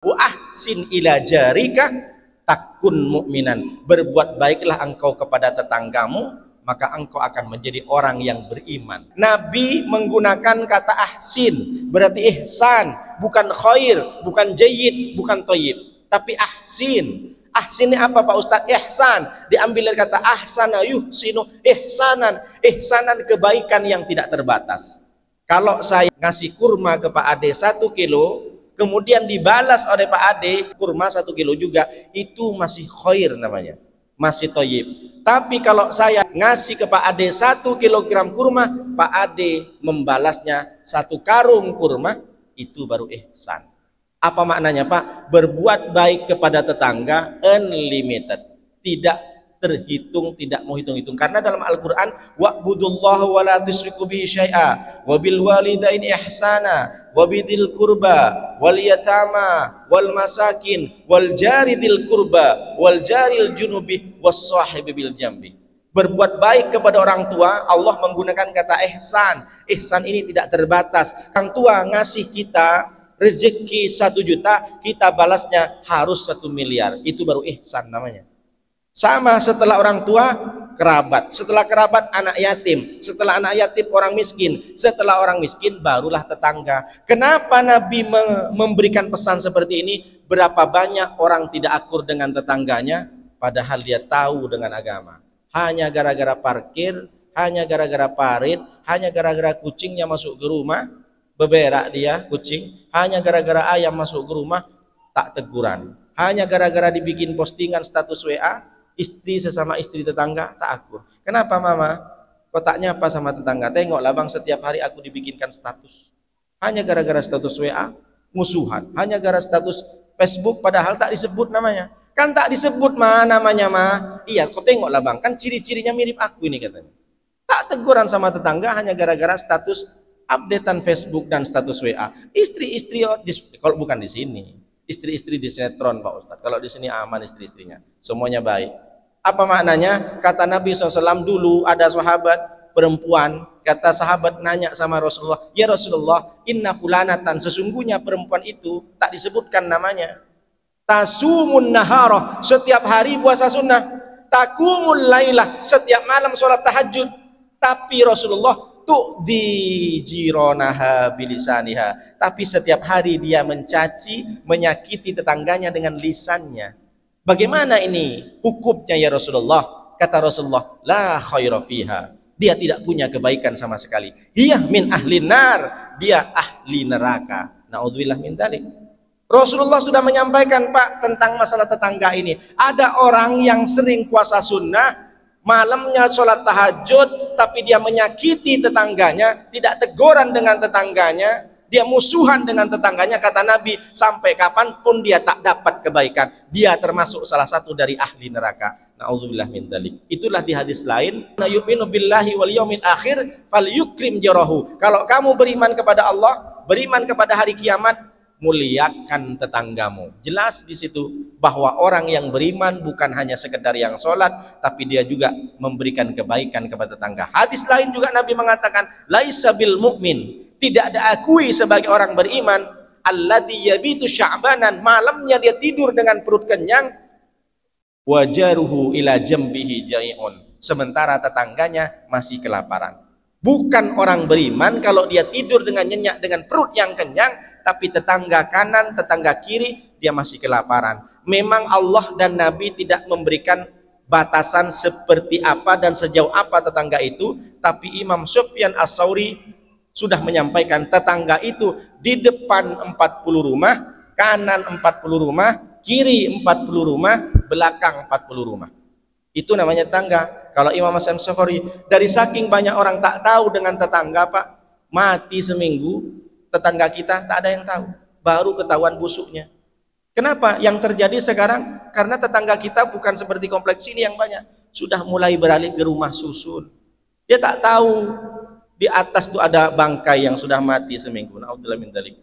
Wa ahsin ila jarika takun mu'minan. Berbuat baiklah engkau kepada tetanggamu, maka engkau akan menjadi orang yang beriman. Nabi menggunakan kata ahsin, berarti ihsan, bukan khair, bukan jayyid, bukan thayyib, tapi ahsin. Ahsin ini apa Pak Ustadz? Ihsan diambil dari kata ahsana yuhsinu ihsanan. Ihsanan kebaikan yang tidak terbatas. Kalau saya ngasih kurma ke Pak Ade 1 kilo, kemudian dibalas oleh Pak Ade kurma 1 kilo juga, itu masih khair namanya, masih thayyib. Tapi kalau saya ngasih ke Pak Ade 1 kilogram kurma, Pak Ade membalasnya 1 karung kurma, itu baru ihsan. Apa maknanya Pak? Berbuat baik kepada tetangga unlimited, tidak terhitung, tidak mau hitung-hitung. Karena dalam Al-Quran, wa'budullaha wa la tusyriku bihi syai'a wa bil walidaini ihsana wa bidil kurba wal yatama wal masakin wal jari dil kurba wal jaril junubi was sahibi bil jambi. Berbuat baik kepada orang tua, Allah menggunakan kata ihsan. Ihsan ini tidak terbatas. Orang tua ngasih kita rezeki 1 juta, kita balasnya harus 1 miliar. Itu baru ihsan namanya. Sama setelah orang tua, kerabat. Setelah kerabat, anak yatim. Setelah anak yatim, orang miskin. Setelah orang miskin, barulah tetangga. Kenapa Nabi memberikan pesan seperti ini? Berapa banyak orang tidak akur dengan tetangganya, padahal dia tahu dengan agama. Hanya gara-gara parkir, hanya gara-gara parit, hanya gara-gara kucingnya masuk ke rumah, beberak dia kucing, hanya gara-gara ayam masuk ke rumah, tak teguran. Hanya gara-gara dibikin postingan status WA, istri sesama istri tetangga tak akur. Kenapa mama? Kotaknya apa sama tetangga? Tengoklah bang, setiap hari aku dibikinkan status. Hanya gara-gara status WA, musuhan. Hanya gara status Facebook, padahal tak disebut namanya. Kan tak disebut namanya mah. Iya, kau tengoklah bang, kan ciri-cirinya mirip aku ini katanya. Tak teguran sama tetangga hanya gara-gara status updatean Facebook dan status WA. Istri-istri, kalau bukan di sini, istri-istri di sinetron Pak Ustadz. Kalau di sini aman istri-istrinya, semuanya baik. Apa maknanya? Kata Nabi SAW, dulu ada sahabat perempuan, kata sahabat nanya sama Rasulullah, ya Rasulullah, inna fulanatan, sesungguhnya perempuan itu tak disebutkan namanya. Tasumun nahara, setiap hari puasa sunnah. Takumul lailah, setiap malam sholat tahajud. Tapi Rasulullah di jironaha bilisaniha, tapi setiap hari dia mencaci, menyakiti tetangganya dengan lisannya. Bagaimana ini hukumnya ya Rasulullah? Kata Rasulullah, la khaira fiha, dia tidak punya kebaikan sama sekali. Dia min ahli nar, dia ahli neraka. Naudzubillah min dzalik. Rasulullah sudah menyampaikan Pak tentang masalah tetangga ini. Ada orang yang sering puasa sunnah, malamnya sholat tahajud, tapi dia menyakiti tetangganya, tidak teguran dengan tetangganya, dia musuhan dengan tetangganya. Kata Nabi, sampai kapanpun dia tak dapat kebaikan, dia termasuk salah satu dari ahli neraka. Na'udzubillah min dzalik. Itulah di hadis lain, na yu'minu billahi wal yaumil akhir falyukrim jarahu. Kalau kamu beriman kepada Allah, beriman kepada hari kiamat, muliakan tetanggamu. Jelas di situ bahwa orang yang beriman bukan hanya sekedar yang sholat, tapi dia juga memberikan kebaikan kepada tetangga. Hadis lain juga Nabi mengatakan, laisa bil mu'min, tidak diakui sebagai orang beriman, alladzi yabitu sya'banan, malamnya dia tidur dengan perut kenyang, wajaruhu ila jambihi jai'un, sementara tetangganya masih kelaparan. Bukan orang beriman kalau dia tidur dengan nyenyak dengan perut yang kenyang, tapi tetangga kanan, tetangga kiri, dia masih kelaparan. Memang Allah dan Nabi tidak memberikan batasan seperti apa dan sejauh apa tetangga itu, tapi Imam Sufyan As-Tsauri sudah menyampaikan tetangga itu di depan 40 rumah, kanan 40 rumah, kiri 40 rumah, belakang 40 rumah. Itu namanya tetangga. Kalau Imam Hasan As-Tsauri, dari saking banyak orang tak tahu dengan tetangga Pak, mati seminggu, tetangga kita tak ada yang tahu, baru ketahuan busuknya. Kenapa? Yang terjadi sekarang karena tetangga kita bukan seperti kompleks ini yang banyak, sudah mulai beralih ke rumah susun. Dia tak tahu di atas tuh ada bangkai yang sudah mati seminggu. Naudzubillah min dzalik.